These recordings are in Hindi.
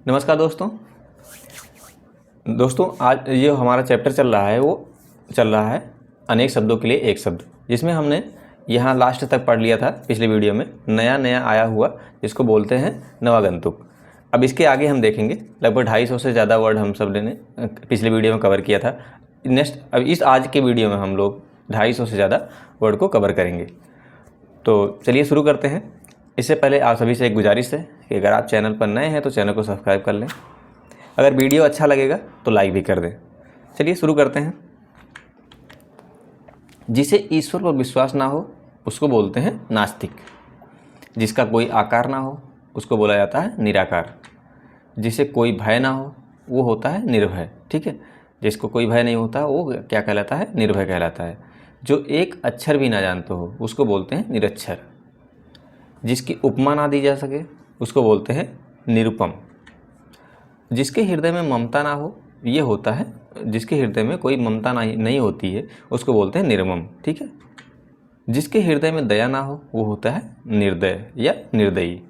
नमस्कार दोस्तों आज ये हमारा चैप्टर चल रहा है अनेक शब्दों के लिए एक शब्द, जिसमें हमने यहाँ लास्ट तक पढ़ लिया था पिछले वीडियो में, नया आया हुआ जिसको बोलते हैं नवागंतुक। अब इसके आगे हम देखेंगे लगभग 250 से ज़्यादा वर्ड हम सब ने पिछले वीडियो में कवर किया था। अब इस आज के वीडियो में हम लोग 250 से ज़्यादा वर्ड को कवर करेंगे। तो चलिए शुरू करते हैं। इससे पहले आप सभी से एक गुजारिश है कि अगर आप चैनल पर नए हैं तो चैनल को सब्सक्राइब कर लें, अगर वीडियो अच्छा लगेगा तो लाइक भी कर दें। चलिए शुरू करते हैं। जिसे ईश्वर पर विश्वास ना हो उसको बोलते हैं नास्तिक। जिसका कोई आकार ना हो उसको बोला जाता है निराकार। जिसे कोई भय ना हो वो होता है निर्भय। ठीक है, जिसको कोई भय नहीं होता वो क्या कहलाता है? निर्भय कहलाता है। जो एक अक्षर भी ना जानते हो उसको बोलते हैं निरक्षर। जिसकी उपमा ना दी जा सके उसको बोलते हैं निरुपम। जिसके हृदय में ममता ना हो ये होता है, जिसके हृदय में कोई ममता नहीं होती है उसको बोलते हैं निर्मम। ठीक है, जिसके हृदय में दया ना हो वो होता है निर्दय या निर्दयी।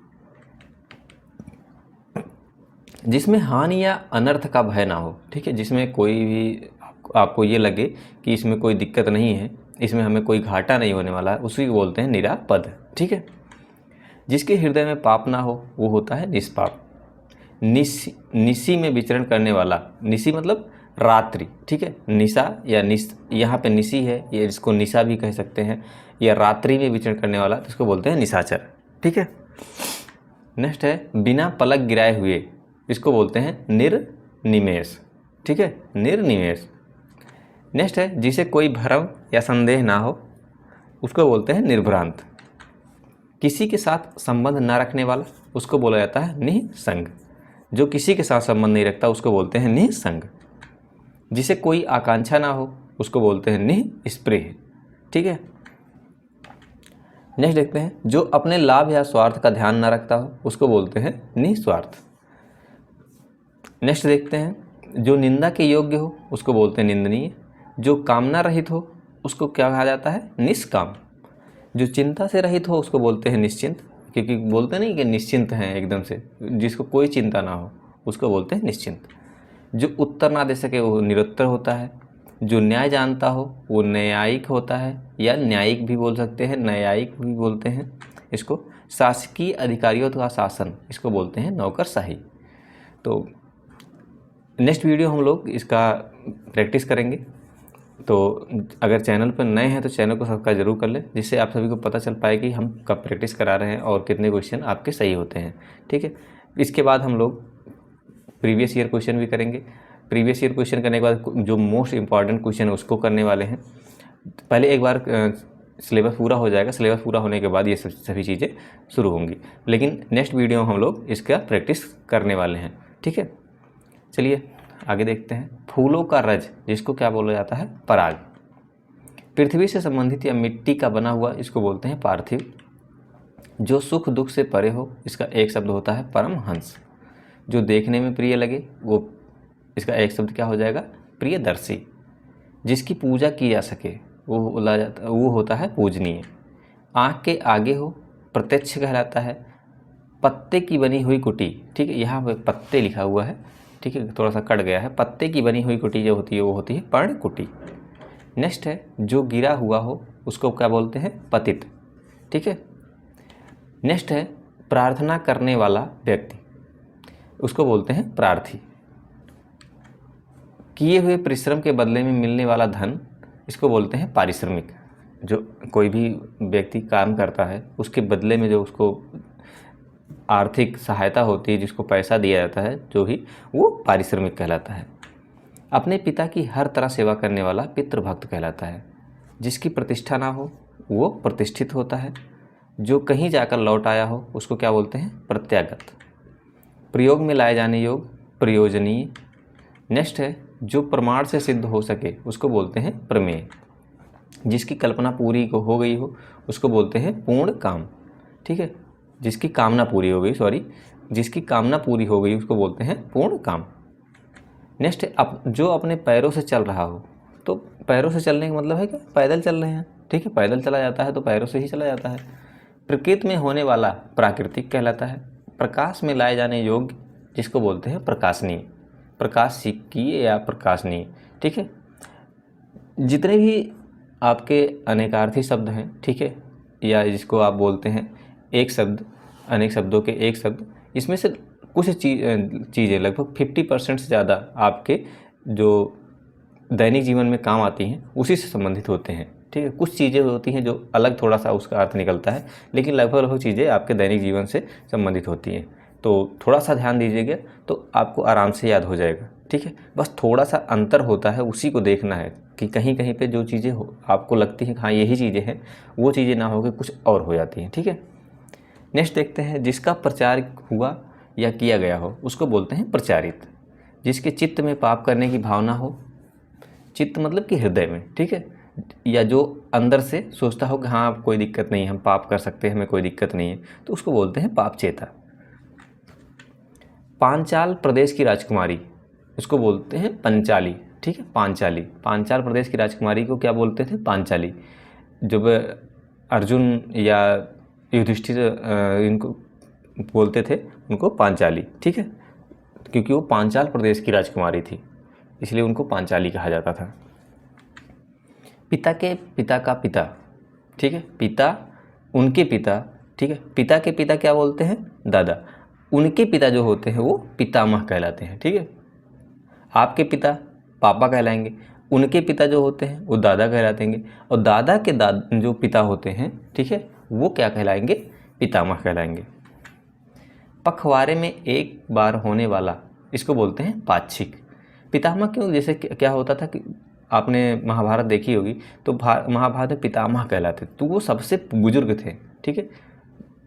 जिसमें हानि या अनर्थ का भय ना हो, ठीक है, जिसमें कोई भी आपको ये लगे कि इसमें कोई दिक्कत नहीं है, इसमें हमें कोई घाटा नहीं होने वाला है, उसी को बोलते हैं निरापद। ठीक है, जिसके हृदय में पाप ना हो वो होता है निष्पाप। निसी में विचरण करने वाला, निसी मतलब रात्रि, ठीक है, निशा या यहाँ पे निसी है, ये इसको निशा भी कह सकते हैं, या रात्रि में विचरण करने वाला तो इसको बोलते हैं निशाचर। ठीक है, नेक्स्ट है बिना पलक गिराए हुए, इसको बोलते हैं निर्निमेष। ठीक है, निर्निमेष। नेक्स्ट है जिसे कोई भ्रम या संदेह ना हो उसको बोलते हैं निर्भ्रांत। किसी के साथ संबंध ना रखने वाला उसको बोला जाता है निःसंग। जो किसी के साथ संबंध नहीं रखता उसको बोलते हैं निःसंग। जिसे कोई आकांक्षा ना हो उसको बोलते हैं निःस्पृह। ठीक है, नेक्स्ट देखते हैं जो अपने लाभ या स्वार्थ का ध्यान ना रखता हो उसको बोलते हैं निस्वार्थ। नेक्स्ट देखते हैं जो निंदा के योग्य हो उसको बोलते हैं निंदनीय। जो कामना रहित हो उसको क्या कहा जाता है? निष्काम। जो चिंता से रहित हो उसको बोलते हैं निश्चिंत, क्योंकि बोलते नहीं कि निश्चिंत हैं एकदम से, जिसको कोई चिंता ना हो उसको बोलते हैं निश्चिंत। जो उत्तर ना दे सके वो निरुत्तर होता है। जो न्याय जानता हो वो न्यायिक होता है, या न्यायिक भी बोल सकते हैं, न्यायिक भी बोलते हैं इसको। शासकीय अधिकारियों का शासन इसको बोलते हैं नौकरशाही। तो नेक्स्ट वीडियो हम लोग इसका प्रैक्टिस करेंगे। तो अगर चैनल पर नए हैं तो चैनल को सब्सक्राइब जरूर कर लें, जिससे आप सभी को पता चल पाए कि हम कब प्रैक्टिस करा रहे हैं और कितने क्वेश्चन आपके सही होते हैं। ठीक है, इसके बाद हम लोग प्रीवियस ईयर क्वेश्चन भी करेंगे। प्रीवियस ईयर क्वेश्चन करने के बाद जो मोस्ट इंपॉर्टेंट क्वेश्चन है उसको करने वाले हैं। पहले एक बार सिलेबस पूरा हो जाएगा, सिलेबस पूरा होने के बाद ये सभी चीज़ें शुरू होंगी, लेकिन नेक्स्ट वीडियो में हम लोग इसका प्रैक्टिस करने वाले हैं। ठीक है, चलिए आगे देखते हैं। फूलों का रज जिसको क्या बोला जाता है? पराग। पृथ्वी से संबंधित या मिट्टी का बना हुआ इसको बोलते हैं पार्थिव। जो सुख दुख से परे हो इसका एक शब्द होता है परमहंस। जो देखने में प्रिय लगे वो इसका एक शब्द क्या हो जाएगा? प्रियदर्शी। जिसकी पूजा की जा सके वो होता है पूजनीय। आँख के आगे हो प्रत्यक्ष कहलाता है। पत्ते की बनी हुई कुटी, ठीक है, यहाँ पे पत्ते लिखा हुआ है, ठीक है, थोड़ा सा कट गया है। पत्ते की बनी हुई कुटी जो होती है वो होती है पर्ण कुटी। नेक्स्ट है जो गिरा हुआ हो उसको क्या बोलते हैं? पतित। ठीक है, नेक्स्ट है प्रार्थना करने वाला व्यक्ति उसको बोलते हैं प्रार्थी। किए हुए परिश्रम के बदले में मिलने वाला धन इसको बोलते हैं पारिश्रमिक। जो कोई भी व्यक्ति काम करता है उसके बदले में जो उसको आर्थिक सहायता होती है, जिसको पैसा दिया जाता है जो भी, वो पारिश्रमिक कहलाता है। अपने पिता की हर तरह सेवा करने वाला पितृभक्त कहलाता है। जिसकी प्रतिष्ठा ना हो वो प्रतिष्ठित होता है। जो कहीं जाकर लौट आया हो उसको क्या बोलते हैं? प्रत्यागत। प्रयोग में लाए जाने योग प्रयोजनीय। नेक्स्ट है जो प्रमाण से सिद्ध हो सके उसको बोलते हैं प्रमेय। जिसकी कल्पना पूरी हो गई हो उसको बोलते हैं पूर्ण काम। ठीक है, जिसकी कामना पूरी हो गई, जिसकी कामना पूरी हो गई उसको बोलते हैं पूर्ण काम। नेक्स्ट है जो अपने पैरों से चल रहा हो, तो पैरों से चलने का मतलब है क्या? पैदल चल रहे हैं, ठीक है, पैदल चला जाता है तो पैरों से ही चला जाता है। प्रकृति में होने वाला प्राकृतिक कहलाता है। प्रकाश में लाए जाने योग्य जिसको बोलते हैं प्रकाशनीय, प्रकाशिकीय या प्रकाशनीय। ठीक है, जितने भी आपके अनेकार्थी शब्द हैं, ठीक है, या जिसको आप बोलते हैं एक शब्द, अनेक शब्दों के एक शब्द, इसमें से कुछ चीज़ें लगभग 50% से ज़्यादा आपके जो दैनिक जीवन में काम आती हैं उसी से संबंधित होते हैं। ठीक है, कुछ चीज़ें होती हैं जो अलग थोड़ा सा उसका अर्थ निकलता है, लेकिन लगभग चीज़ें आपके दैनिक जीवन से संबंधित होती हैं। तो थोड़ा सा ध्यान दीजिएगा तो आपको आराम से याद हो जाएगा। ठीक है, बस थोड़ा सा अंतर होता है, उसी को देखना है कि कहीं कहीं पे जो चीज़ें आपको लगती हैं हाँ यही चीज़ें हैं, वो चीज़ें ना होकर कुछ और हो जाती हैं। ठीक है, नेक्स्ट देखते हैं, जिसका प्रचार हुआ या किया गया हो उसको बोलते हैं प्रचारित। जिसके चित्त में पाप करने की भावना हो, चित्त मतलब कि हृदय में, ठीक है, या जो अंदर से सोचता हो कि हाँ कोई दिक्कत नहीं है, हम पाप कर सकते हैं, हमें कोई दिक्कत नहीं है, तो उसको बोलते हैं पाप चेता। पांचाल प्रदेश की राजकुमारी, उसको बोलते हैं पंचाली। ठीक है, पांचाली, पांचाल प्रदेश की राजकुमारी को क्या बोलते थे? पांचाली। जब अर्जुन या युधिष्ठिर इनको बोलते थे उनको पांचाली। ठीक है, क्योंकि वो पांचाल प्रदेश की राजकुमारी थी, इसलिए उनको पांचाली कहा जाता था। पिता के पिता का पिता, ठीक है, पिता, उनके पिता, ठीक है, पिता के पिता क्या बोलते हैं? दादा। उनके पिता जो होते हैं वो पितामह कहलाते हैं। ठीक है, आपके पिता पापा कहलाएंगे, उनके पिता जो होते हैं वो दादा कहलातेंगे, और दादा के जो पिता होते हैं, ठीक है, वो क्या कहलाएंगे? पितामह कहलाएंगे। पखवाड़े में एक बार होने वाला, इसको बोलते हैं पाक्षिक। पितामह क्यों? जैसे क्या होता था कि आपने महाभारत देखी होगी, तो महाभारत में पितामह कहलाते, तो वो सबसे बुजुर्ग थे। ठीक है,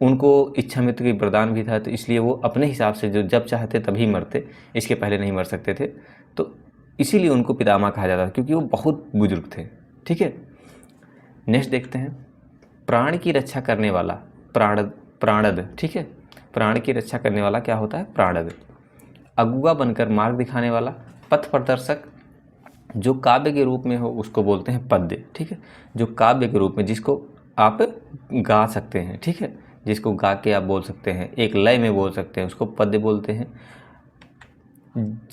उनको इच्छामृत्यु की वरदान भी था, तो इसलिए वो अपने हिसाब से जो जब चाहते तभी मरते, इसके पहले नहीं मर सकते थे, तो इसीलिए उनको पितामह कहा जाता था, क्योंकि वो बहुत बुजुर्ग थे। ठीक है, नेक्स्ट देखते हैं, प्राण की रक्षा करने वाला, प्राणद। ठीक है, प्राण की रक्षा करने वाला क्या होता है? प्राणद। अगुआ बनकर मार्ग दिखाने वाला, पथ प्रदर्शक। जो काव्य के रूप में हो उसको बोलते हैं पद्य। ठीक है, जो काव्य के रूप में, जिसको आप गा सकते हैं, ठीक है, जिसको गा के आप बोल सकते हैं, एक लय में बोल सकते हैं, उसको पद्य बोलते हैं।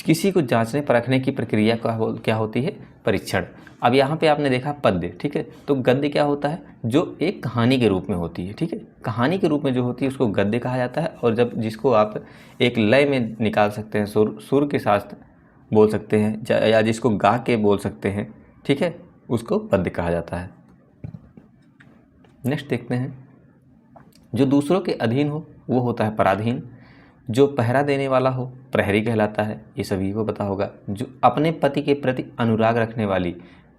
किसी को जांचने परखने की प्रक्रिया क्या होती है? परीक्षण। अब यहाँ पे आपने देखा पद्य, ठीक है, तो गद्य क्या होता है? जो एक कहानी के रूप में होती है। ठीक है, कहानी के रूप में जो होती है उसको गद्य कहा जाता है, और जब जिसको आप एक लय में निकाल सकते हैं, सुर के साथ बोल सकते हैं, या जिसको गा के बोल सकते हैं, ठीक है, उसको पद्य कहा जाता है। नेक्स्ट देखते हैं, जो दूसरों के अधीन हो वो होता है पराधीन। जो पहरा देने वाला हो प्रहरी कहलाता है, ये सभी को पता होगा। जो अपने पति के प्रति अनुराग रखने वाली,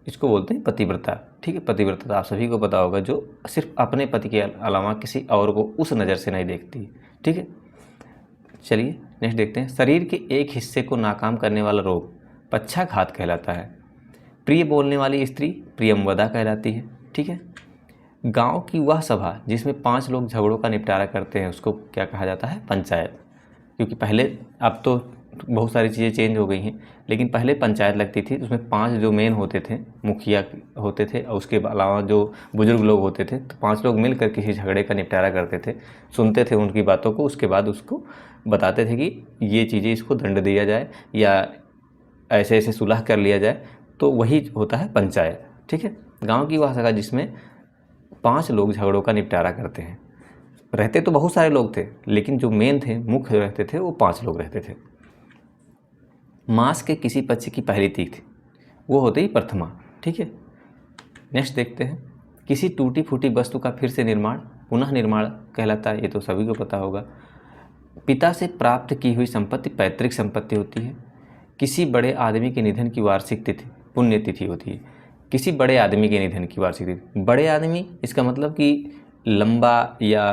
इसको बोलते हैं पतिव्रता। ठीक है, पतिव्रता तो आप सभी को पता होगा, जो सिर्फ अपने पति के अलावा किसी और को उस नज़र से नहीं देखती। ठीक है, चलिए नेक्स्ट देखते हैं, शरीर के एक हिस्से को नाकाम करने वाला रोग पक्षाघात कहलाता है। प्रिय बोलने वाली स्त्री प्रियमवदा कहलाती है। ठीक है, गांव की वह सभा जिसमें 5 लोग झगड़ों का निपटारा करते हैं उसको क्या कहा जाता है? पंचायत। क्योंकि पहले, अब तो बहुत सारी चीज़ें चेंज हो गई हैं, लेकिन पहले पंचायत लगती थी, उसमें 5 जो मेन होते थे, मुखिया होते थे, और उसके अलावा जो बुजुर्ग लोग होते थे, तो 5 लोग मिलकर किसी झगड़े का निपटारा करते थे, सुनते थे उनकी बातों को, उसके बाद उसको बताते थे कि ये चीज़ें, इसको दंड दिया जाए या ऐसे ऐसे सुलह कर लिया जाए, तो वही होता है पंचायत। ठीक है, गाँव की वह सभा जिसमें 5 लोग झगड़ों का निपटारा करते हैं। रहते तो बहुत सारे लोग थे, लेकिन जो मेन थे, मुख्य रहते थे, वो 5 लोग रहते थे। मास के किसी पक्ष की पहली तिथि, वो होती ही प्रथमा। ठीक है, नेक्स्ट देखते हैं, किसी टूटी फूटी वस्तु का फिर से निर्माण पुनः निर्माण कहलाता है, ये तो सभी को पता होगा। पिता से प्राप्त की हुई संपत्ति पैतृक संपत्ति होती है। किसी बड़े आदमी के निधन की वार्षिक तिथि पुण्यतिथि होती है। किसी बड़े आदमी के निधन की वार्षिक तिथि, बड़े आदमी इसका मतलब कि लंबा या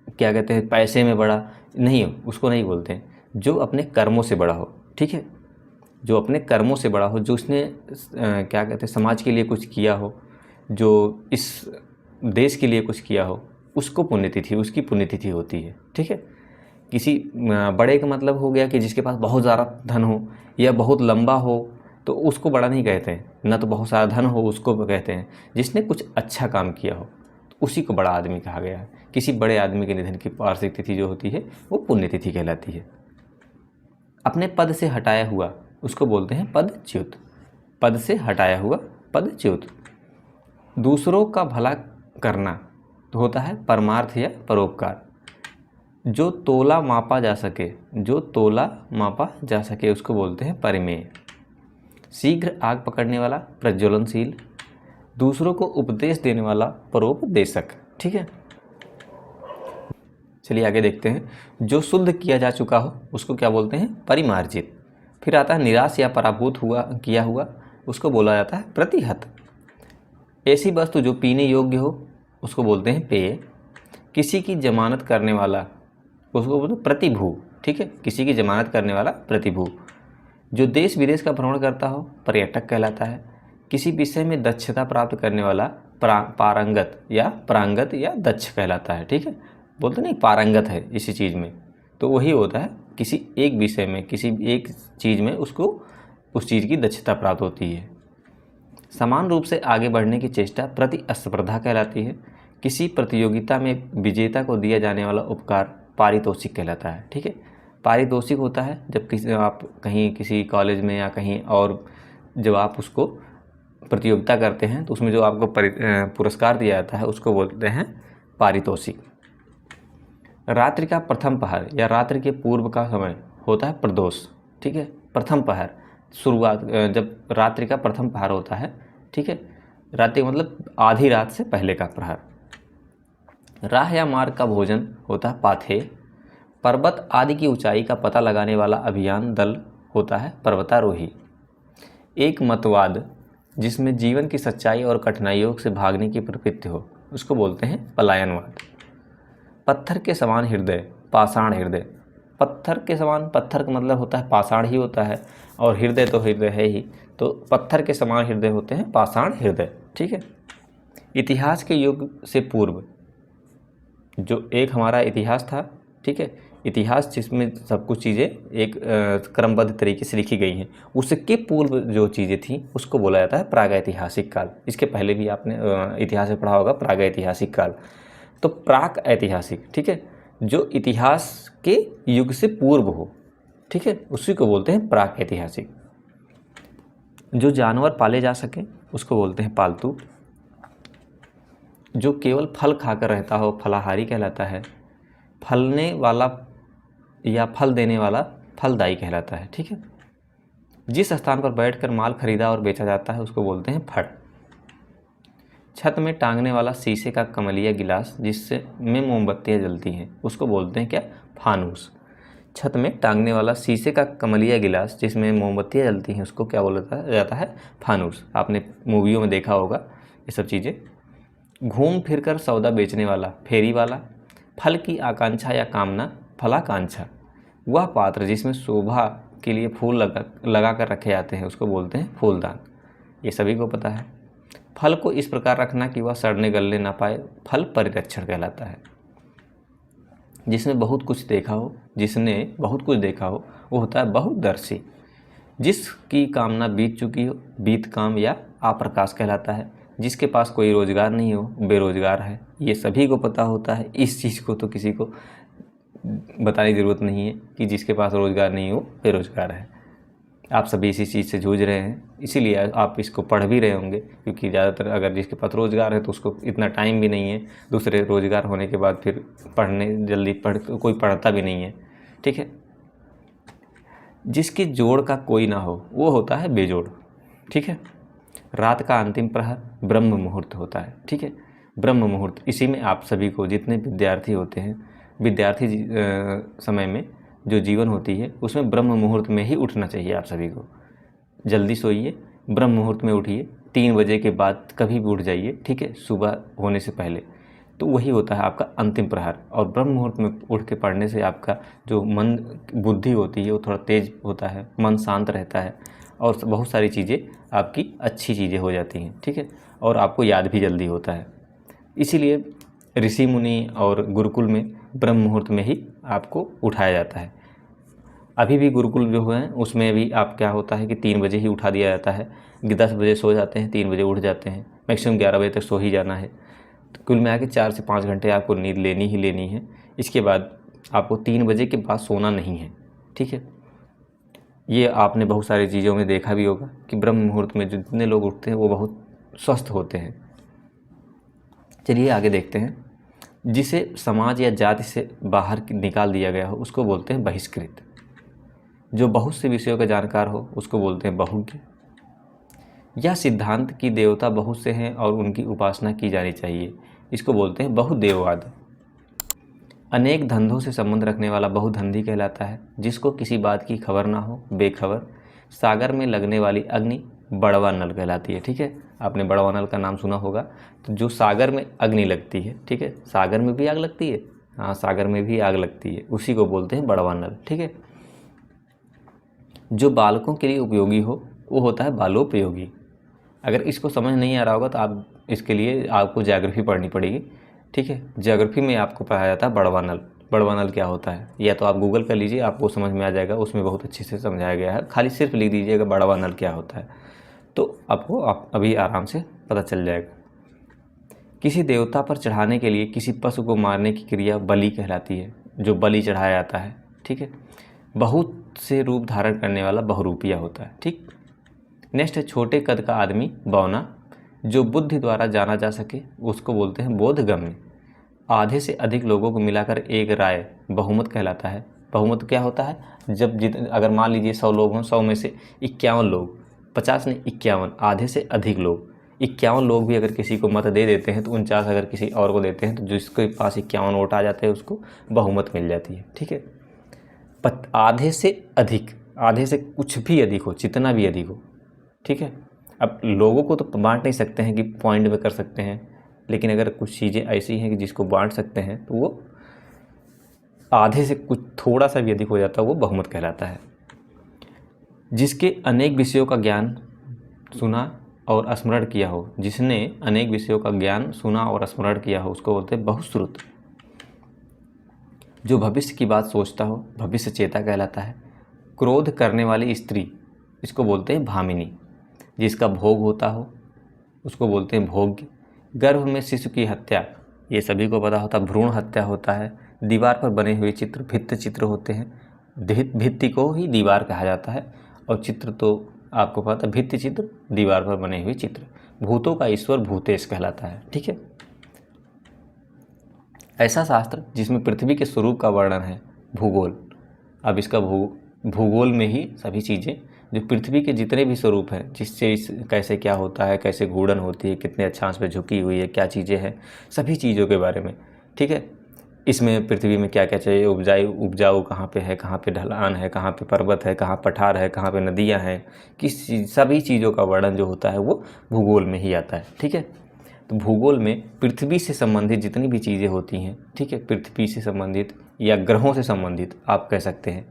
क्या कहते हैं, पैसे में बड़ा नहीं हो, उसको नहीं बोलते हैं। जो अपने कर्मों से बड़ा हो, ठीक है, जो अपने कर्मों से बड़ा हो, जो उसने क्या कहते हैं, समाज के लिए कुछ किया हो, जो इस देश के लिए कुछ किया हो, उसको पुण्यतिथि, उसकी पुण्यतिथि होती है। ठीक है, किसी बड़े का मतलब हो गया कि जिसके पास बहुत ज़्यादा धन हो या बहुत लंबा हो, तो उसको बड़ा नहीं कहते हैं, ना तो बहुत सारा धन हो उसको कहते हैं। जिसने कुछ अच्छा काम किया हो तो उसी को बड़ा आदमी कहा गया है। किसी बड़े आदमी के निधन की वार्षिक तिथि जो होती है वो पुण्यतिथि कहलाती है। अपने पद से हटाया हुआ उसको बोलते हैं पदच्युत। पद से हटाया हुआ पदच्युत। दूसरों का भला करना तो होता है परमार्थ या परोपकार। जो तोला मापा जा सके, जो तोला मापा जा सके उसको बोलते हैं परिमेय। शीघ्र आग पकड़ने वाला प्रज्वलनशील। दूसरों को उपदेश देने वाला परोपदेशक। ठीक है, चलिए आगे देखते हैं। जो शुद्ध किया जा चुका हो उसको क्या बोलते हैं? परिमार्जित। फिर आता है निराश या पराभूत हुआ किया हुआ, उसको बोला जाता है प्रतिहत। ऐसी वस्तु जो पीने योग्य हो उसको बोलते हैं पेय। किसी की जमानत करने वाला उसको बोलते हैं प्रतिभू। ठीक है, किसी की जमानत करने वाला प्रतिभू। जो देश विदेश का भ्रमण करता हो पर्यटक कहलाता है। किसी विषय में दक्षता प्राप्त करने वाला पारंगत या दक्ष कहलाता है। ठीक है, बोलते नहीं पारंगत है इसी चीज़ में, तो वही होता है किसी एक विषय में, किसी एक चीज़ में उसको उस चीज़ की दक्षता प्राप्त होती है। समान रूप से आगे बढ़ने की चेष्टा प्रतिस्पर्धा कहलाती है। किसी प्रतियोगिता में विजेता को दिया जाने वाला उपकार पारितोषिक कहलाता है। ठीक है, पारितोषिक होता है जब आप कहीं किसी कॉलेज में या कहीं और जब आप उसको प्रतियोगिता करते हैं तो उसमें जो आपको पुरस्कार दिया जाता है उसको बोलते हैं पारितोषिक। रात्रि का प्रथम पहर या रात्रि के पूर्व का समय होता है प्रदोष। ठीक है, प्रथम पहर शुरुआत जब रात्रि का प्रथम पहर होता है। ठीक है, रात्रि मतलब आधी रात से पहले का प्रहर। राह या मार्ग का भोजन होता है पाथेय। पर्वत आदि की ऊंचाई का पता लगाने वाला अभियान दल होता है पर्वतारोही। एक मतवाद जिसमें जीवन की सच्चाई और कठिनाइयों से भागने की प्रवृत्ति हो उसको बोलते हैं पलायनवाद। पत्थर के समान हृदय पाषाण हृदय। पत्थर के समान, पत्थर का मतलब होता है पाषाण ही होता है, और हृदय तो हृदय है ही, तो पत्थर के समान हृदय होते हैं पाषाण हृदय। ठीक है, इतिहास के युग से पूर्व जो एक हमारा इतिहास था। ठीक है, इतिहास जिसमें सब कुछ चीज़ें एक क्रमबद्ध तरीके से लिखी गई हैं, उसके पूर्व जो चीज़ें थीं उसको बोला जाता है प्रागैतिहासिक काल। इसके पहले भी आपने इतिहास में पढ़ा होगा प्रागैतिहासिक काल। तो प्राक ऐतिहासिक, ठीक है, जो इतिहास के युग से पूर्व हो। ठीक है, उसी को बोलते हैं प्राक ऐतिहासिक। जो जानवर पाले जा सकें उसको बोलते हैं पालतू। जो केवल फल खाकर रहता हो फलाहारी कहलाता है। फलने वाला या फल देने वाला फलदायी कहलाता है। ठीक है, जिस स्थान पर बैठकर माल खरीदा और बेचा जाता है उसको बोलते हैं फड़। छत में टांगने वाला शीशे का कमलिया गिलास जिससे में मोमबत्तियाँ जलती हैं उसको बोलते हैं क्या? फानूस। छत में टांगने वाला शीशे का कमलिया गिलास जिसमें मोमबत्तियाँ जलती हैं उसको क्या बोला जाता है? फानूस। आपने मूवियों में देखा होगा ये सब चीज़ें। घूम फिर कर सौदा बेचने वाला फेरी वाला। फल की आकांक्षा या कामना फलाकांक्षा। वह पात्र जिसमें शोभा के लिए फूल लगा कर रखे जाते हैं उसको बोलते हैं फूलदान। ये सभी को पता है। फल को इस प्रकार रखना कि वह सड़ने गलने ना पाए फल परिरक्षण कहलाता है। जिसने बहुत कुछ देखा हो, जिसने बहुत कुछ देखा हो वो होता है बहुदर्शी। जिसकी कामना बीत चुकी हो बीत काम या अप्रकाश कहलाता है। जिसके पास कोई रोज़गार नहीं हो बेरोज़गार है। ये सभी को पता होता है, इस चीज़ को तो किसी को बताने की ज़रूरत नहीं है कि जिसके पास रोज़गार नहीं हो बेरोज़गार है। आप सभी इसी चीज़ से जूझ रहे हैं, इसीलिए आप इसको पढ़ भी रहे होंगे, क्योंकि ज़्यादातर अगर जिसके पास रोज़गार है तो उसको इतना टाइम भी नहीं है, दूसरे रोज़गार होने के बाद फिर पढ़ने जल्दी कोई पढ़ता भी नहीं है। ठीक है, जिसकी जोड़ का कोई ना हो वो होता है बेजोड़। ठीक है, रात का अंतिम प्रहर ब्रह्म मुहूर्त होता है। ठीक है, ब्रह्म मुहूर्त, इसी में आप सभी को जितने विद्यार्थी होते हैं, विद्यार्थी समय में जो जीवन होती है उसमें ब्रह्म मुहूर्त में ही उठना चाहिए। आप सभी को जल्दी सोइए, ब्रह्म मुहूर्त में उठिए, 3 बजे के बाद कभी भी उठ जाइए। ठीक है, सुबह होने से पहले, तो वही होता है आपका अंतिम प्रहर। और ब्रह्म मुहूर्त में उठ के पढ़ने से आपका जो मन बुद्धि होती है वो थोड़ा तेज होता है, मन शांत रहता है और बहुत सारी चीज़ें आपकी अच्छी चीज़ें हो जाती हैं। ठीक है, और आपको याद भी जल्दी होता है। इसीलिए ऋषि मुनि और गुरुकुल में ब्रह्म मुहूर्त में ही आपको उठाया जाता है। अभी भी गुरुकुल जो हैं उसमें भी आप क्या होता है कि 3 बजे ही उठा दिया जाता है। 10 बजे सो जाते हैं, 3 बजे उठ जाते हैं, मैक्सिमम 11 बजे तक सो ही जाना है। तो कुल मिला के 4 से 5 घंटे आपको नींद लेनी ही लेनी है। इसके बाद आपको 3 बजे के बाद सोना नहीं है। ठीक है, ये आपने बहुत सारी चीज़ों में देखा भी होगा कि ब्रह्म मुहूर्त में जितने लोग उठते हैं वो बहुत स्वस्थ होते हैं। चलिए आगे देखते हैं। जिसे समाज या जाति से बाहर निकाल दिया गया हो उसको बोलते हैं बहिष्कृत। जो बहुत से विषयों का जानकार हो उसको बोलते हैं बहुज्ञ। यह सिद्धांत की देवता बहुत से हैं और उनकी उपासना की जानी चाहिए, इसको बोलते हैं बहुदेववाद। अनेक धंधों से संबंध रखने वाला बहुधंधी कहलाता है। जिसको किसी बात की खबर ना हो, बेखबर। सागर में लगने वाली अग्नि बड़वा नल कहलाती है। ठीक है, आपने बड़वा नल का नाम सुना होगा। तो जो सागर में अग्नि लगती है, ठीक है, सागर में भी आग लगती है, हाँ सागर में भी आग लगती है, उसी को बोलते हैं बड़वा नल। ठीक है, जो बालकों के लिए उपयोगी हो वो होता है बालोपयोगी। अगर इसको समझ नहीं आ रहा होगा तो आप इसके लिए आपको ज्योग्राफी पढ़नी पड़ेगी। ठीक है, ज्योग्राफी में आपको पढ़ाया जाता है बड़वा नल। बड़वा नल क्या होता है, या तो आप गूगल कर लीजिए, आपको समझ में आ जाएगा, उसमें बहुत अच्छे से समझाया गया है। खाली सिर्फ लिख दीजिएगा बड़वा नल क्या होता है, तो आपको अभी आराम से पता चल जाएगा। किसी देवता पर चढ़ाने के लिए किसी पशु को मारने की क्रिया बलि कहलाती है, जो बलि चढ़ाया जाता है। ठीक है, बहुत से रूप धारण करने वाला बहुरूपिया होता है। ठीक, नेक्स्ट है छोटे कद का आदमी बौना, जो बुद्धि द्वारा जाना जा सके उसको बोलते हैं बोधगम्य। आधे से अधिक लोगों को मिलाकर एक राय बहुमत कहलाता है। बहुमत क्या होता है, जब अगर मान लीजिए 100 लोग हों, 100 में से 51 लोग, 50 नहीं 51, आधे से अधिक लोग, 51 लोग भी अगर किसी को मत दे देते हैं तो 49 अगर किसी और को देते हैं तो जिसके पास 51 वोट आ जाते हैं उसको बहुमत मिल जाती है। ठीक है, आधे से अधिक, आधे से कुछ भी अधिक हो, जितना भी अधिक हो। ठीक है, अब लोगों को तो बांट नहीं सकते हैं कि पॉइंट में कर सकते हैं, लेकिन अगर कुछ चीज़ें ऐसी हैं कि जिसको बांट सकते हैं तो वो आधे से कुछ थोड़ा सा भी अधिक हो जाता है वो बहुमत कहलाता है। जिसके अनेक विषयों का ज्ञान सुना और स्मरण किया हो, जिसने अनेक विषयों का ज्ञान सुना और स्मरण किया हो उसको बोलते हैं बहुश्रुत। जो भविष्य की बात सोचता हो भविष्य चेता कहलाता है। क्रोध करने वाली स्त्री इसको बोलते हैं भामिनी। जिसका भोग होता हो उसको बोलते हैं भोग्य। गर्भ में शिशु की हत्या ये सभी को पता होता, भ्रूण हत्या होता है। दीवार पर बने हुए चित्र भित्ति चित्र होते हैं। भित्ति को ही दीवार कहा जाता है और चित्र तो आपको पता, भित्ति चित्र दीवार पर बने हुए चित्र। भूतों का ईश्वर भूतेश कहलाता है। ठीक है, ऐसा शास्त्र जिसमें पृथ्वी के स्वरूप का वर्णन है भूगोल। अब इसका भूगोल में ही सभी चीज़ें, जो पृथ्वी के जितने भी स्वरूप हैं, जिससे कैसे क्या होता है, कैसे घूर्णन होती है, कितने अक्षांश पे झुकी हुई है, क्या चीज़ें हैं, सभी चीज़ों के बारे में। ठीक है, इसमें पृथ्वी में क्या क्या चाहिए, उपजाऊ कहाँ पे है, कहाँ पे ढलान है, कहाँ पे पर्वत है, कहाँ पठार है, कहाँ पे नदियाँ हैं, सभी चीज़ों का वर्णन जो होता है वो भूगोल में ही आता है। ठीक है, तो भूगोल में पृथ्वी से संबंधित जितनी भी चीज़ें होती हैं, ठीक है, पृथ्वी से संबंधित या ग्रहों से संबंधित आप कह सकते हैं।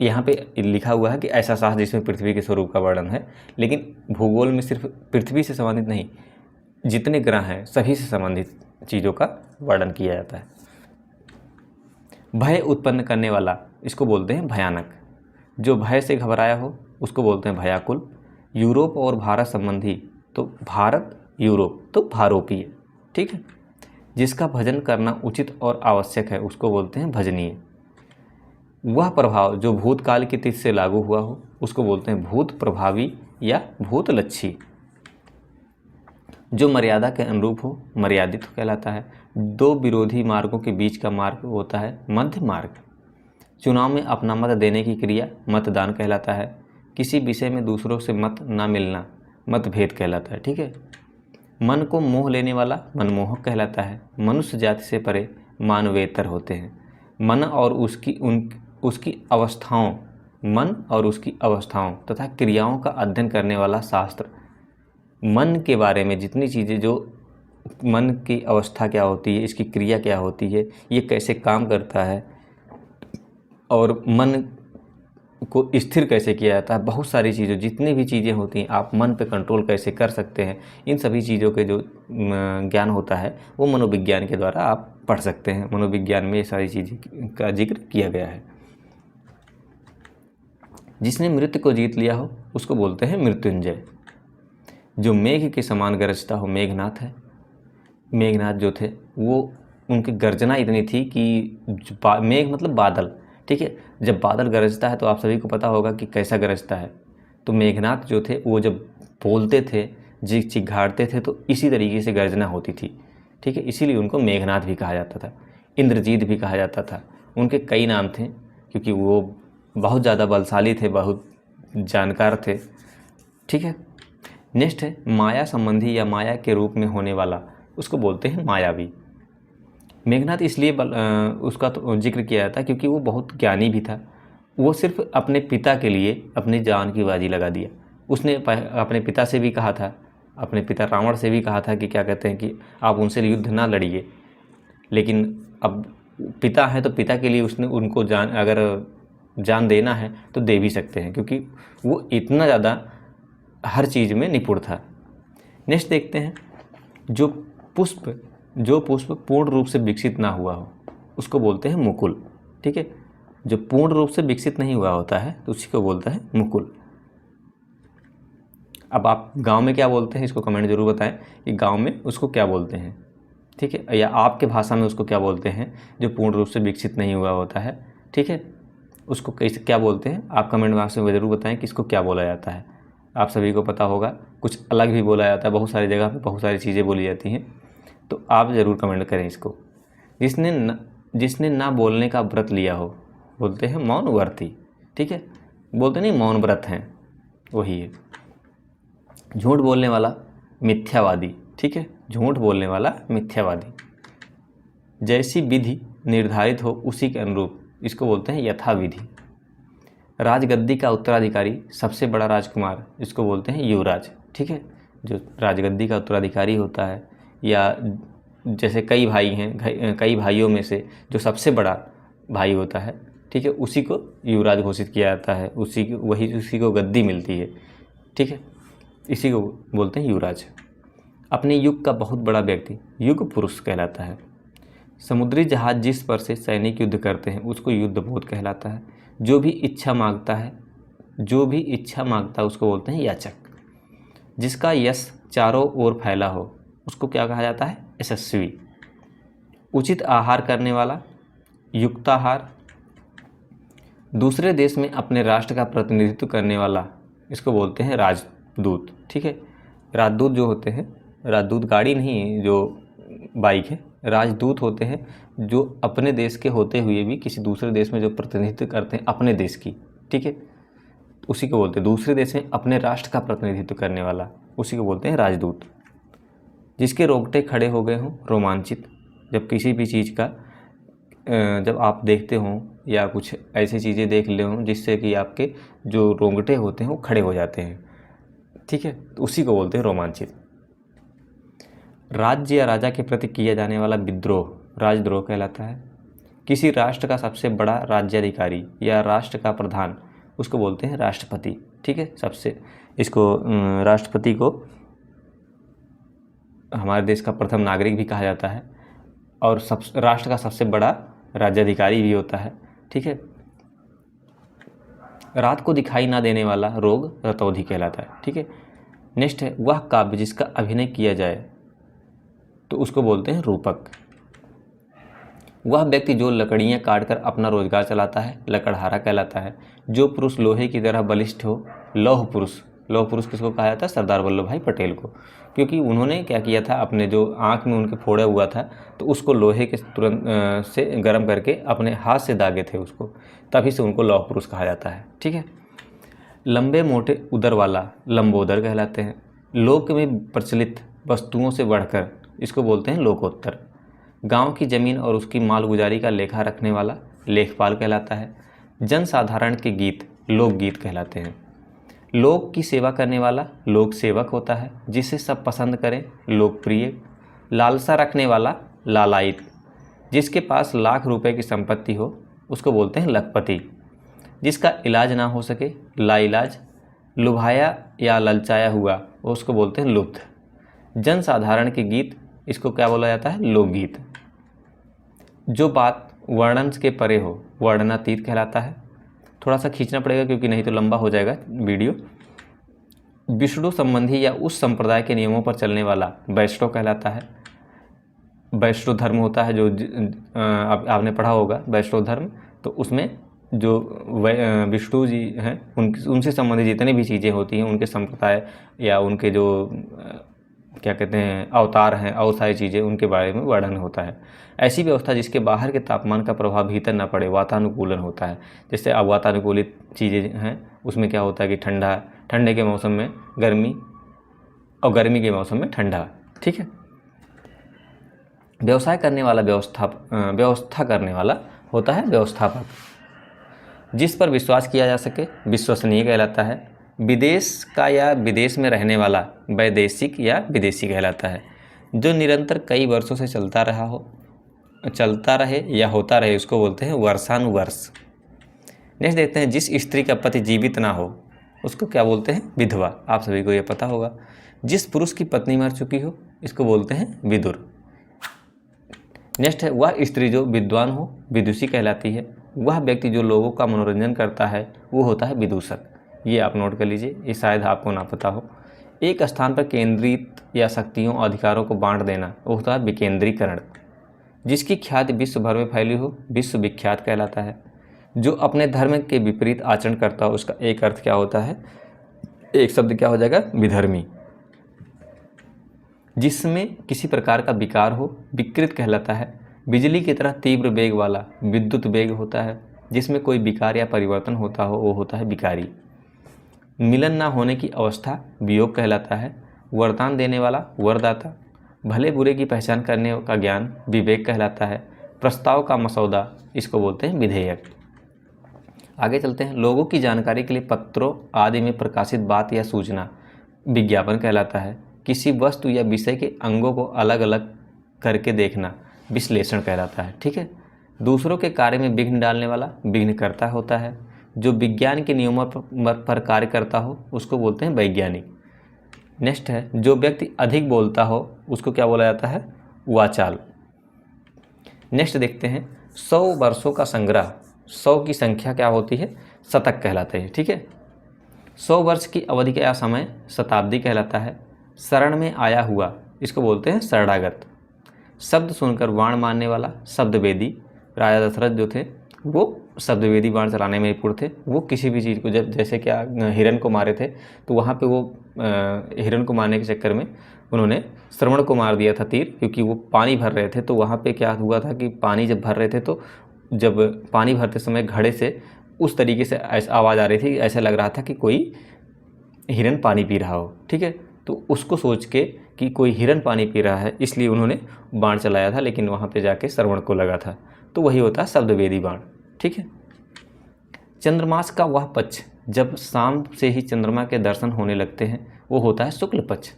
यहाँ पे लिखा हुआ है कि ऐसा शास्त्र जिसमें पृथ्वी के स्वरूप का वर्णन है, लेकिन भूगोल में सिर्फ पृथ्वी से संबंधित नहीं, जितने ग्रह हैं सभी से संबंधित चीज़ों का वर्णन किया जाता है। भय उत्पन्न करने वाला इसको बोलते हैं भयानक। जो भय से घबराया हो उसको बोलते हैं भयाकुल। यूरोप और भारत संबंधी तो भारत यूरोप तो भारोपीय। ठीक है, जिसका भजन करना उचित और आवश्यक है उसको बोलते हैं भजनीय। वह प्रभाव जो भूतकाल की तिथि से लागू हुआ हो उसको बोलते हैं भूत प्रभावी या भूतलक्षी। जो मर्यादा के अनुरूप हो मर्यादित कहलाता है। दो विरोधी मार्गों के बीच का मार्ग होता है मध्य मार्ग। चुनाव में अपना मत देने की क्रिया मतदान कहलाता है। किसी विषय में दूसरों से मत ना मिलना मतभेद कहलाता है। ठीक है, मन को मोह लेने वाला मनमोहक कहलाता है। मनुष्य जाति से परे मानवेतर होते हैं। मन और उसकी अवस्थाओं, मन और उसकी अवस्थाओं तथा क्रियाओं का अध्ययन करने वाला शास्त्र। मन के बारे में जितनी चीज़ें, जो मन की अवस्था क्या होती है, इसकी क्रिया क्या होती है, ये कैसे काम करता है और मन को स्थिर कैसे किया जाता है, बहुत सारी चीज़ें, जितनी भी चीज़ें होती हैं, आप मन पे कंट्रोल कैसे कर सकते हैं, इन सभी चीज़ों के जो ज्ञान होता है वो मनोविज्ञान के द्वारा आप पढ़ सकते हैं। मनोविज्ञान में ये सारी चीज़ें का जिक्र किया गया है। जिसने मृत्यु को जीत लिया हो उसको बोलते हैं मृत्युंजय। जो मेघ के समान गरजता हो मेघनाथ है। मेघनाथ जो थे वो, उनकी गर्जना इतनी थी कि मेघ मतलब बादल, ठीक है। जब बादल गरजता है तो आप सभी को पता होगा कि कैसा गरजता है। तो मेघनाथ जो थे वो जब बोलते थे, चिघाड़ते थे, तो इसी तरीके से गर्जना होती थी, ठीक है। इसीलिए उनको मेघनाथ भी कहा जाता था, इंद्रजीत भी कहा जाता था। उनके कई नाम थे क्योंकि वो बहुत ज़्यादा बलशाली थे, बहुत जानकार थे, ठीक है। नेक्स्ट है माया संबंधी या माया के रूप में होने वाला, उसको बोलते हैं मायावी। मेघनाथ इसलिए उसका तो जिक्र किया जाता है क्योंकि वो बहुत ज्ञानी भी था। वो सिर्फ अपने पिता के लिए अपनी जान की बाजी लगा दिया। उसने अपने पिता से भी कहा था, अपने पिता रावण से भी कहा था कि क्या कहते हैं कि आप उनसे युद्ध ना लड़िए, लेकिन अब पिता है तो पिता के लिए उसने उनको अगर जान देना है तो दे भी सकते हैं, क्योंकि वो इतना ज़्यादा हर चीज़ में निपुण था। नेक्स्ट देखते हैं, जो पुष्प पूर्ण रूप से विकसित ना हुआ हो उसको बोलते हैं मुकुल, ठीक है। जो पूर्ण रूप से विकसित नहीं हुआ होता है तो उसी को बोलता है मुकुल। अब आप गांव में क्या बोलते हैं इसको कमेंट जरूर बताएं कि गांव में उसको क्या बोलते हैं, ठीक है, या आपके भाषा में उसको क्या बोलते हैं जो पूर्ण रूप से विकसित नहीं हुआ होता है, ठीक है, उसको कैसे क्या बोलते हैं। आप कमेंट बॉक्स में ज़रूर बताएं कि इसको क्या बोला जाता है। आप सभी को पता होगा, कुछ अलग भी बोला जाता है, बहुत सारी जगह पे बहुत सारी चीज़ें बोली जाती हैं, तो आप ज़रूर कमेंट करें इसको। जिसने ना बोलने का व्रत लिया हो बोलते हैं मौन व्रती, ठीक है, बोलते नहीं मौन व्रत हैं, वही है। झूठ बोलने वाला मिथ्यावादी, ठीक है, झूठ बोलने वाला मिथ्यावादी। जैसी विधि निर्धारित हो उसी के अनुरूप, इसको बोलते हैं यथाविधि। राजगद्दी का उत्तराधिकारी सबसे बड़ा राजकुमार, इसको बोलते हैं युवराज, ठीक है। जो राजगद्दी का उत्तराधिकारी होता है, या जैसे कई भाई हैं, कई भाइयों में से जो सबसे बड़ा भाई होता है, ठीक है, उसी को युवराज घोषित किया जाता है, उसी को गद्दी मिलती है, ठीक है, इसी को बोलते हैं युवराज। अपने युग का बहुत बड़ा व्यक्ति युग पुरुष कहलाता है। समुद्री जहाज जिस पर से सैनिक युद्ध करते हैं उसको युद्धपोत कहलाता है। जो भी इच्छा मांगता है उसको बोलते हैं याचक। जिसका यश चारों ओर फैला हो उसको क्या कहा जाता है, यशस्वी। उचित आहार करने वाला युक्ताहार। दूसरे देश में अपने राष्ट्र का प्रतिनिधित्व करने वाला, इसको बोलते हैं राजदूत, ठीक है। राजदूत जो होते हैं, राजदूत गाड़ी नहीं जो बाइक है, राजदूत होते हैं जो अपने देश के होते हुए भी किसी दूसरे देश में जो प्रतिनिधित्व करते हैं अपने देश की, ठीक है, उसी को बोलते हैं। दूसरे देश में अपने राष्ट्र का प्रतिनिधित्व करने वाला, उसी को बोलते हैं राजदूत। जिसके रोंगटे खड़े हो गए हों रोमांचित, जब किसी भी चीज़ का जब आप देखते हों या कुछ ऐसी चीज़ें देख ले हों जिससे कि आपके जो रोंगटे होते हैं वो खड़े हो जाते हैं, ठीक है, तो उसी को बोलते हैं रोमांचित। राज्य या राजा के प्रति किया जाने वाला विद्रोह राजद्रोह कहलाता है। किसी राष्ट्र का सबसे बड़ा राज्याधिकारी या राष्ट्र का प्रधान, उसको बोलते हैं राष्ट्रपति, ठीक है। इसको राष्ट्रपति को हमारे देश का प्रथम नागरिक भी कहा जाता है और राष्ट्र का सबसे बड़ा राज्याधिकारी भी होता है, ठीक है। रात को दिखाई ना देने वाला रोग रतौंधी कहलाता है, ठीक है। नेक्स्ट है, वह काव्य जिसका अभिनय किया जाए तो उसको बोलते हैं रूपक। वह व्यक्ति जो लकड़ियाँ काटकर अपना रोजगार चलाता है लकड़हारा कहलाता है। जो पुरुष लोहे की तरह बलिष्ठ हो लौह पुरुष किसको कहा जाता है, सरदार वल्लभ भाई पटेल को, क्योंकि उन्होंने क्या किया था, अपने जो आँख में उनके फोड़ा हुआ था तो उसको लोहे के तुरंत से गर्म करके अपने हाथ से दागे थे उसको, तभी से उनको लौह पुरुष कहा जाता है, ठीक है। लंबे मोटे उदर वाला लंबोदर कहलाते हैं। लोक में प्रचलित वस्तुओं से बढ़कर, इसको बोलते हैं लोकोत्तर। गांव की ज़मीन और उसकी मालगुजारी का लेखा रखने वाला लेखपाल कहलाता है। जनसाधारण के गीत लोकगीत कहलाते हैं। लोक की सेवा करने वाला लोक सेवक होता है, जिसे सब पसंद करें लोकप्रिय। लालसा रखने वाला लालायित। जिसके पास लाख रुपए की संपत्ति हो उसको बोलते हैं लखपति। जिसका इलाज ना हो सके लाइलाज। लुभाया या ललचाया हुआ उसको बोलते हैं लुब्ध। जनसाधारण के गीत, इसको क्या बोला जाता है, लोकगीत। जो बात वर्णन के परे हो वर्णनातीत कहलाता है। थोड़ा सा खींचना पड़ेगा क्योंकि नहीं तो लंबा हो जाएगा वीडियो। विष्णु संबंधी या उस संप्रदाय के नियमों पर चलने वाला वैष्णव कहलाता है। वैष्णव धर्म होता है जो आपने पढ़ा होगा वैष्णव धर्म, तो उसमें जो विष्णु जी हैं उनसे संबंधित जितनी भी चीज़ें होती हैं, उनके संप्रदाय या उनके जो क्या कहते हैं अवतार हैं और सारी चीज़ें उनके बारे में वर्णन होता है। ऐसी व्यवस्था जिसके बाहर के तापमान का प्रभाव भीतर ना पड़े, वातानुकूलन होता है। जैसे अब वातानुकूलित चीज़ें हैं उसमें क्या होता है कि ठंडे के मौसम में गर्मी और गर्मी के मौसम में ठंडा, ठीक है। व्यवसाय करने वाला व्यवस्था करने वाला होता है व्यवस्थापक। जिस पर विश्वास किया जा सके विश्वसनीय कहलाता है। विदेश का या विदेश में रहने वाला वैदेशिक या विदेशी कहलाता है। जो निरंतर कई वर्षों से चलता रहे या होता रहे उसको बोलते हैं वर्षानुवर्ष। नेक्स्ट देखते हैं, जिस स्त्री का पति जीवित ना हो उसको क्या बोलते हैं विधवा। आप सभी को ये पता होगा। जिस पुरुष की पत्नी मर चुकी हो इसको बोलते हैं विदुर। नेक्स्ट है, वह स्त्री जो विद्वान हो विदुषी कहलाती है। वह व्यक्ति जो लोगों का मनोरंजन करता है वो होता है विदूषक। ये आप नोट कर लीजिए, ये शायद आपको ना पता हो। एक स्थान पर केंद्रित या शक्तियों अधिकारों को बांट देना वो होता है विकेंद्रीकरण। जिसकी ख्याति विश्व भर में फैली हो विश्व विख्यात कहलाता है। जो अपने धर्म के विपरीत आचरण करता हो उसका एक अर्थ क्या होता है, एक शब्द क्या हो जाएगा विधर्मी। जिसमें किसी प्रकार का विकार हो विकृत कहलाता है। बिजली की तरह तीव्र वेग वाला विद्युत वेग होता है। जिसमें कोई विकार या परिवर्तन होता हो वो होता है विकारी। मिलन ना होने की अवस्था वियोग कहलाता है। वरदान देने वाला वरदाता। भले बुरे की पहचान करने का ज्ञान विवेक कहलाता है। प्रस्ताव का मसौदा इसको बोलते हैं विधेयक। आगे चलते हैं, लोगों की जानकारी के लिए पत्रों आदि में प्रकाशित बात या सूचना विज्ञापन कहलाता है। किसी वस्तु या विषय के अंगों को अलग अलग करके देखना विश्लेषण कहलाता है, ठीक है। दूसरों के कार्य में विघ्न डालने वाला विघ्नकर्ता होता है। जो विज्ञान के नियमों पर कार्य करता हो उसको बोलते हैं वैज्ञानिक। नेक्स्ट है, जो व्यक्ति अधिक बोलता हो उसको क्या बोला जाता है वाचाल। नेक्स्ट देखते हैं, 100 वर्षों का संग्रह। 100 की संख्या क्या होती है शतक कहलाते हैं, ठीक है। 100 वर्ष की अवधि का समय शताब्दी कहलाता है। शरण में आया हुआ इसको बोलते हैं शरणागत। शब्द सुनकर बाण मारने वाला शब्दवेदी। राजा दशरथ जो थे वो शब्दवेदी बाण चलाने में निपुण थे। वो किसी भी चीज़ को जब जैसे क्या हिरण को मारे थे तो वहाँ पे वो हिरण को मारने के चक्कर में उन्होंने श्रवण को मार दिया था तीर, क्योंकि वो पानी भर रहे थे। तो वहाँ पे क्या हुआ था कि पानी जब भर रहे थे तो जब पानी भरते समय घड़े से उस तरीके से ऐसा आवाज़ आ रही थी, ऐसा लग रहा था कि कोई हिरण पानी पी रहा हो, ठीक है। तो उसको सोच के कि कोई हिरण पानी पी रहा है इसलिए उन्होंने बाण चलाया था, लेकिन वहाँ पे जाके श्रवण को लगा था। तो वही होता है शब्दवेदी बाण, ठीक है। चंद्रमास का वह पक्ष जब शाम से ही चंद्रमा के दर्शन होने लगते हैं वो होता है शुक्ल पक्ष।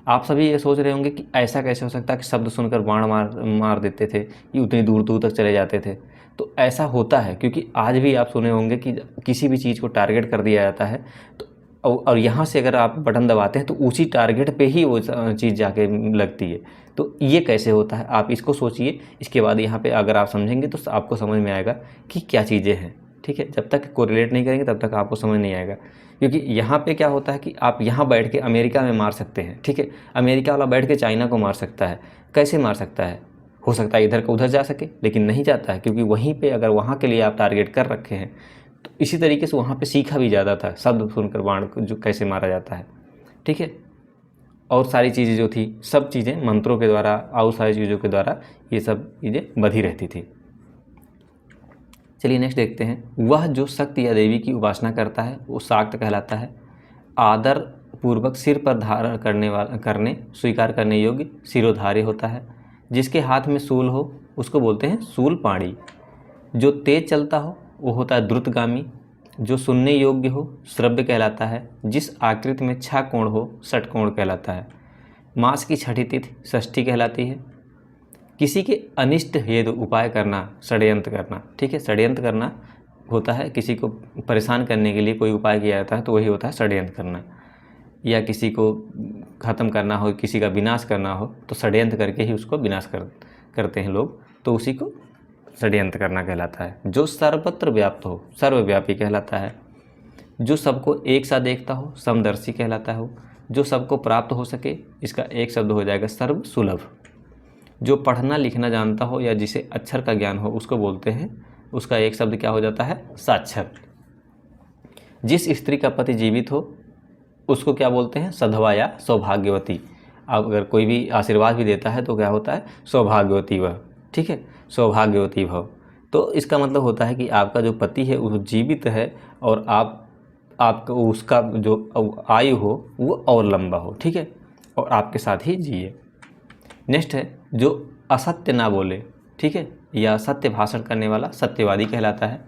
आप सभी ये सोच रहे होंगे कि ऐसा कैसे हो सकता है कि शब्द सुनकर बाण मार देते थे, कि उतनी दूर दूर तक चले जाते थे। तो ऐसा होता है क्योंकि आज भी आप सुने होंगे कि किसी भी चीज़ को टारगेट कर दिया जाता है तो और यहाँ से अगर आप बटन दबाते हैं तो उसी टारगेट पे ही वो चीज़ जाके लगती है। तो ये कैसे होता है आप इसको सोचिए। इसके बाद यहाँ पे अगर आप समझेंगे तो आपको समझ में आएगा कि क्या चीज़ें हैं, ठीक है। जब तक कोरिलेट नहीं करेंगे तब तक आपको समझ नहीं आएगा, क्योंकि यहाँ पे क्या होता है कि आप यहाँ बैठ के अमेरिका में मार सकते हैं, ठीक है। अमेरिका वाला बैठ के चाइना को मार सकता है। कैसे मार सकता है, हो सकता है इधर का उधर जा सके, लेकिन नहीं जाता है क्योंकि वहीं पे अगर वहाँ के लिए आप टारगेट कर रखे हैं। तो इसी तरीके से वहाँ पे सीखा भी ज़्यादा था शब्द सुनकर बाण को जो कैसे मारा जाता है, ठीक है। और सारी चीज़ें जो थी सब चीज़ें मंत्रों के द्वारा और सारी चीज़ों के द्वारा ये सब चीज़ें बधी रहती थी। चलिए नेक्स्ट देखते हैं, वह जो शक्ति या देवी की उपासना करता है वो शाक्त कहलाता है। आदर पूर्वक सिर पर धारण करने स्वीकार करने योग्य सिरोधार्य होता है। जिसके हाथ में शूल हो उसको बोलते हैं शूलपाणी। जो तेज चलता हो वो होता है द्रुतगामी। जो सुनने योग्य हो श्रव्य कहलाता है। जिस आकृति में 6 कोण हो षटकोण कहलाता है। मास की छठी तिथि षष्ठी कहलाती है। किसी के अनिष्ट हेतु उपाय करना षड्यंत्र करना, ठीक है। षड्यंत्र करना होता है किसी को परेशान करने के लिए कोई उपाय किया जाता है तो वही होता है षड्यंत्र करना। या किसी को ख़त्म करना हो, किसी का विनाश करना हो तो षड्यंत्र करके ही उसको विनाश करते हैं लोग, तो उसी को षड्यंत्र करना कहलाता है। जो सर्वत्र व्याप्त हो सर्वव्यापी कहलाता है। जो सबको एक सा देखता हो समदर्शी कहलाता हो। जो सबको प्राप्त हो सके इसका एक शब्द हो जाएगा सर्व सुलभ। जो पढ़ना लिखना जानता हो या जिसे अक्षर का ज्ञान हो उसको बोलते हैं उसका एक शब्द क्या हो जाता है? साक्षर। जिस स्त्री का पति जीवित हो उसको क्या बोलते हैं? सधवा या सौभाग्यवती। अब अगर कोई भी आशीर्वाद भी देता है तो क्या होता है? सौभाग्यवती वह, ठीक है, सौभाग्यवती भव। तो इसका मतलब होता है कि आपका जो पति है वो जीवित है और आपका उसका जो आयु हो वो और लंबा हो, ठीक है, और आपके साथ ही जिए। नेक्स्ट है जो असत्य ना बोले, ठीक है, या सत्य भाषण करने वाला सत्यवादी कहलाता है।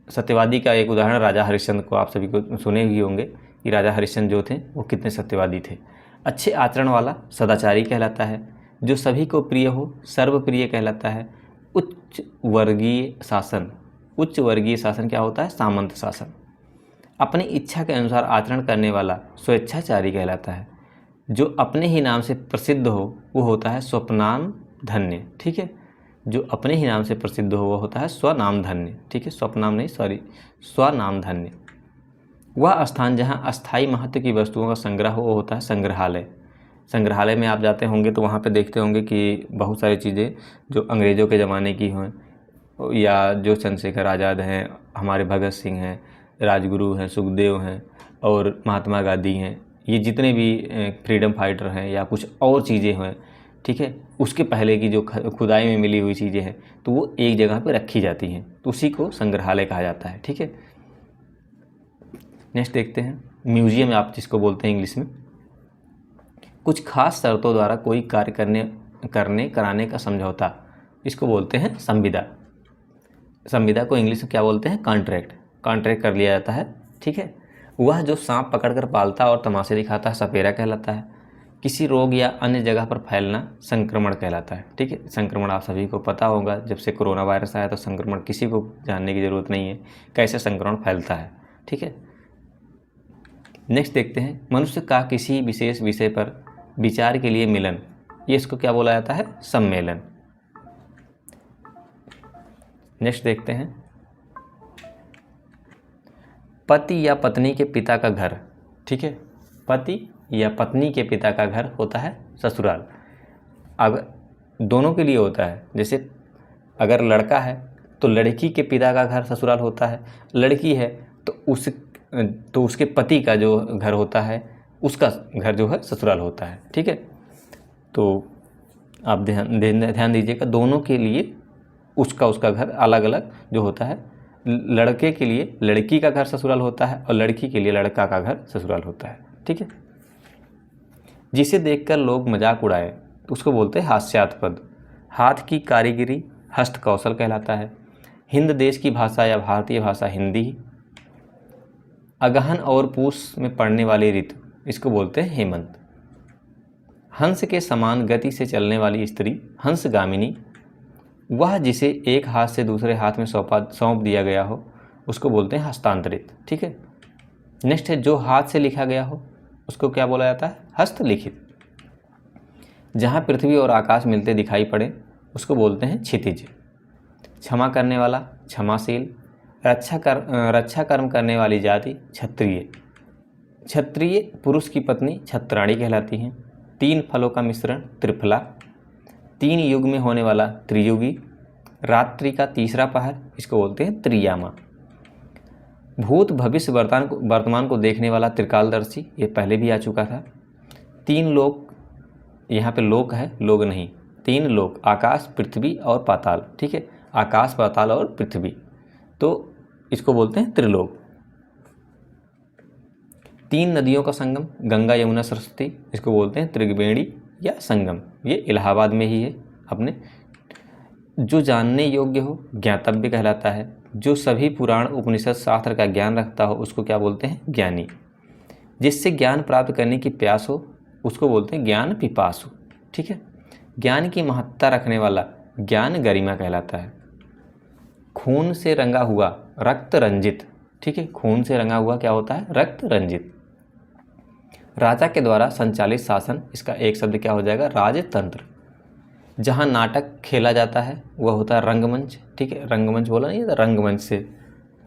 सत्यवादी का एक उदाहरण राजा हरिश्चंद्र को आप सभी को सुने ही होंगे कि राजा हरिश्चंद्र जो थे वो कितने सत्यवादी थे। अच्छे आचरण वाला सदाचारी कहलाता है। जो सभी को प्रिय हो सर्वप्रिय कहलाता है। उच्च वर्गीय शासन, उच्च वर्गीय शासन क्या होता है? सामंत शासन। अपनी इच्छा के अनुसार आचरण करने वाला स्वेच्छाचारी कहलाता है। जो अपने ही नाम से प्रसिद्ध हो वो होता है स्वनाम धन्य, ठीक है, जो अपने ही नाम से प्रसिद्ध हो वो होता है स्वनाम धन्य, ठीक है, स्वनाम नहीं, सॉरी, स्वनाम धन्य। वह स्थान जहाँ अस्थायी महत्व की वस्तुओं का संग्रह हो वो होता है संग्रहालय। संग्रहालय में आप जाते होंगे तो वहाँ पे देखते होंगे कि बहुत सारी चीज़ें जो अंग्रेज़ों के ज़माने की हों या जो चंद्रशेखर आज़ाद हैं, हमारे भगत सिंह हैं, राजगुरु हैं, सुखदेव हैं और महात्मा गांधी हैं, ये जितने भी फ्रीडम फाइटर हैं या कुछ और चीज़ें हैं, ठीक है, उसके पहले की जो खुदाई में मिली हुई चीज़ें हैं तो वो एक जगह पे रखी जाती हैं, तो उसी को संग्रहालय कहा जाता है, ठीक है। नेक्स्ट देखते हैं म्यूजियम आप जिसको बोलते हैं इंग्लिश में। कुछ खास शर्तों द्वारा कोई कार्य कराने का समझौता, इसको बोलते हैं संविदा। संविदा को इंग्लिश में क्या बोलते हैं? कॉन्ट्रैक्ट। कॉन्ट्रैक्ट कर लिया जाता है, ठीक है। वह जो सांप पकड़कर पालता और तमाशे दिखाता है सपेरा कहलाता है। किसी रोग या अन्य जगह पर फैलना संक्रमण कहलाता है, ठीक है। संक्रमण आप सभी को पता होगा, जब से कोरोना वायरस आया तो संक्रमण किसी को जानने की ज़रूरत नहीं है कैसे संक्रमण फैलता है, ठीक है। नेक्स्ट देखते हैं मनुष्य का किसी विशेष विषय पर विचार के लिए मिलन, ये इसको क्या बोला जाता है? सम्मेलन। नेक्स्ट देखते हैं पति या पत्नी के पिता का घर, ठीक है, पति या पत्नी के पिता का घर होता है ससुराल। अब दोनों के लिए होता है, जैसे अगर लड़का है तो लड़की के पिता का घर ससुराल होता है, लड़की है तो उसके पति का जो घर होता है उसका घर जो है ससुराल होता है, ठीक है। तो आप ध्यान दीजिएगा, दोनों के लिए उसका घर अलग अलग जो होता है। लड़के के लिए लड़की का घर ससुराल होता है और लड़की के लिए लड़का का घर ससुराल होता है, ठीक है। जिसे देखकर लोग मजाक उड़ाए तो उसको बोलते हैं हास्यास्पद। हाथ की कारीगरी हस्त कौशल कहलाता है। हिंद देश की भाषा या भारतीय भाषा हिंदी। अगहन और पूस में पड़ने वाली ऋतु, इसको बोलते हैं हेमंत। हंस के समान गति से चलने वाली स्त्री हंसगामिनी। वह जिसे एक हाथ से दूसरे हाथ में सौंप दिया गया हो उसको बोलते हैं हस्तांतरित, ठीक है। नेक्स्ट है जो हाथ से लिखा गया हो उसको क्या बोला जाता है? हस्तलिखित। जहाँ पृथ्वी और आकाश मिलते दिखाई पड़े उसको बोलते हैं क्षितिज। क्षमा करने वाला क्षमाशील। रक्षा कर्म करने वाली जाति क्षत्रिय। क्षत्रिय पुरुष की पत्नी क्षत्राणी कहलाती हैं। 3 फलों का मिश्रण त्रिफला। 3 युग में होने वाला त्रियुगी। रात्रि का तीसरा पहर, इसको बोलते हैं त्रियामा। भूत भविष्य वर्तमान को देखने वाला त्रिकालदर्शी, ये पहले भी आ चुका था। 3 लोक, यहाँ पे लोक है, लोग नहीं, 3 लोक, आकाश पृथ्वी और पाताल, ठीक है, आकाश पाताल और पृथ्वी, तो इसको बोलते हैं त्रिलोक। 3 नदियों का संगम गंगा यमुना सरस्वती, इसको बोलते हैं त्रिवेणी या संगम, ये इलाहाबाद में ही है अपने। जो जानने योग्य हो ज्ञातव्य कहलाता है। जो सभी पुराण उपनिषद शास्त्र का ज्ञान रखता हो उसको क्या बोलते हैं? ज्ञानी। जिससे ज्ञान प्राप्त करने की प्यास हो उसको बोलते हैं ज्ञान पिपासु, ठीक है। ज्ञान की महत्ता रखने वाला ज्ञान गरिमा कहलाता है। खून से रंगा हुआ रक्त रंजित, ठीक है, खून से रंगा हुआ क्या होता है? रक्त रंजित। राजा के द्वारा संचालित शासन, इसका एक शब्द क्या हो जाएगा? राजतंत्र। जहाँ नाटक खेला जाता है वह होता है रंगमंच, ठीक है, रंगमंच बोला नहीं था, रंगमंच से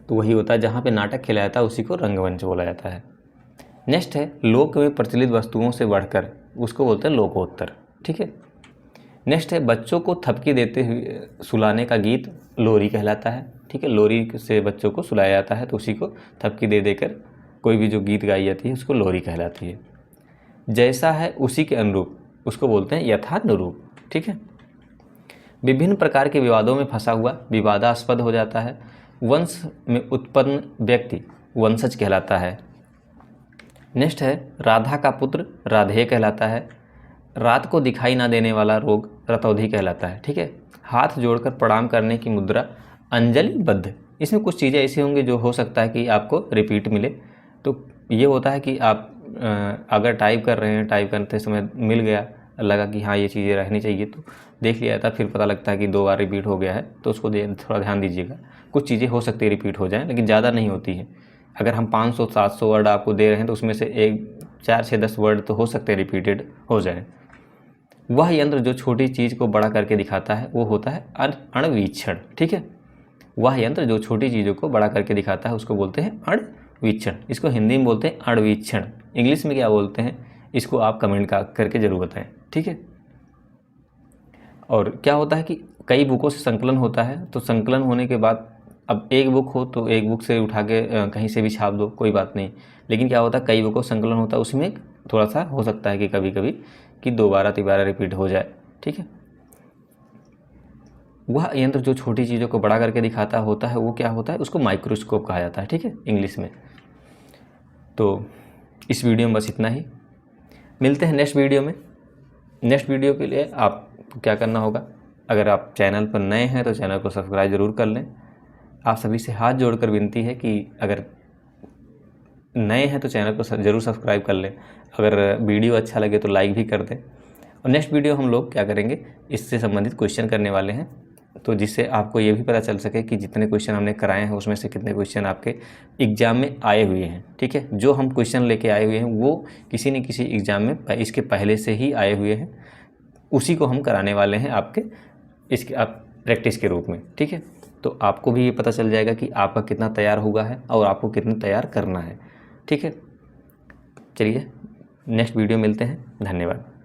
तो वही होता है जहाँ पे नाटक खेला जाता है उसी को रंगमंच बोला जाता है। नेक्स्ट है लोक में प्रचलित वस्तुओं से बढ़कर, उसको बोलते हैं लोकोत्तर, ठीक है। नेक्स्ट है बच्चों को थपकी देते हुए सुलाने का गीत लोरी कहलाता है। ठीक है, लोरी से बच्चों को सुलाया जाता है, तो उसी को थपकी दे देकर कोई भी जो गीत गाई जाती है उसको लोरी कहलाती है। जैसा है उसी के अनुरूप उसको बोलते हैं यथानुरूप। ठीक है, विभिन्न प्रकार के विवादों में फंसा हुआ विवादास्पद हो जाता है। वंश में उत्पन्न व्यक्ति वंशज कहलाता है। नेक्स्ट है राधा का पुत्र राधेय कहलाता है। रात को दिखाई ना देने वाला रोग रतौधी कहलाता है। ठीक है, हाथ जोड़कर प्रणाम करने की मुद्रा अंजलिबद्ध। इसमें कुछ चीज़ें ऐसी होंगी जो हो सकता है कि आपको रिपीट मिले। तो ये होता है कि आप अगर टाइप कर रहे हैं, टाइप करते समय मिल गया, लगा कि हाँ ये चीज़ें रहनी चाहिए, तो देख लिया था, फिर पता लगता है कि 2 बार रिपीट हो गया है, तो उसको थोड़ा ध्यान दीजिएगा। कुछ चीज़ें हो सकती है रिपीट हो जाएं, लेकिन ज़्यादा नहीं होती हैं। अगर हम 500-700 वर्ड आपको दे रहे हैं तो उसमें से 4-6-10 वर्ड तो हो सकते हैं रिपीटेड हो जाए। वह यंत्र जो छोटी चीज़ को बड़ा करके दिखाता है वो होता है अणवीक्षण। ठीक है, वह यंत्र जो छोटी चीज़ों को बड़ा करके दिखाता है उसको बोलते हैं अणवीक्षण। इसको हिंदी में बोलते हैं अणवीक्षण। इंग्लिश में क्या बोलते हैं इसको आप कमेंट करके ज़रूर बताएं। ठीक है, और क्या होता है कि कई बुकों से संकलन होता है, तो संकलन होने के बाद अब एक बुक हो तो एक बुक से उठा के कहीं से भी छाप दो, कोई बात नहीं। लेकिन क्या होता है कई बुकों से संकलन होता है, उसमें थोड़ा सा हो सकता है कि कभी कभी कि 2-3 रिपीट हो जाए। ठीक है, वह यंत्र जो छोटी चीज़ों को बड़ा करके दिखाता होता है वो क्या होता है, उसको माइक्रोस्कोप कहा जाता है। ठीक है, इंग्लिश में। तो इस वीडियो में बस इतना ही, मिलते हैं नेक्स्ट वीडियो में। नेक्स्ट वीडियो के लिए आपको क्या करना होगा, अगर आप चैनल पर नए हैं तो चैनल को सब्सक्राइब ज़रूर कर लें। आप सभी से हाथ जोड़कर विनती है कि अगर नए हैं तो चैनल को ज़रूर सब्सक्राइब कर लें। अगर वीडियो अच्छा लगे तो लाइक भी कर दें। और नेक्स्ट वीडियो हम लोग क्या करेंगे, इससे संबंधित क्वेश्चन करने वाले हैं, तो जिससे आपको ये भी पता चल सके कि जितने क्वेश्चन हमने कराए हैं उसमें से कितने क्वेश्चन आपके एग्ज़ाम में आए हुए हैं। ठीक है, जो हम क्वेश्चन लेके आए हुए हैं वो किसी न किसी एग्ज़ाम में इसके पहले से ही आए हुए हैं, उसी को हम कराने वाले हैं आपके इसके आप प्रैक्टिस के रूप में। ठीक है, तो आपको भी ये पता चल जाएगा कि आपका कितना तैयार हुआ है और आपको कितना तैयार करना है। ठीक है, चलिए नेक्स्ट वीडियो मिलते हैं। धन्यवाद।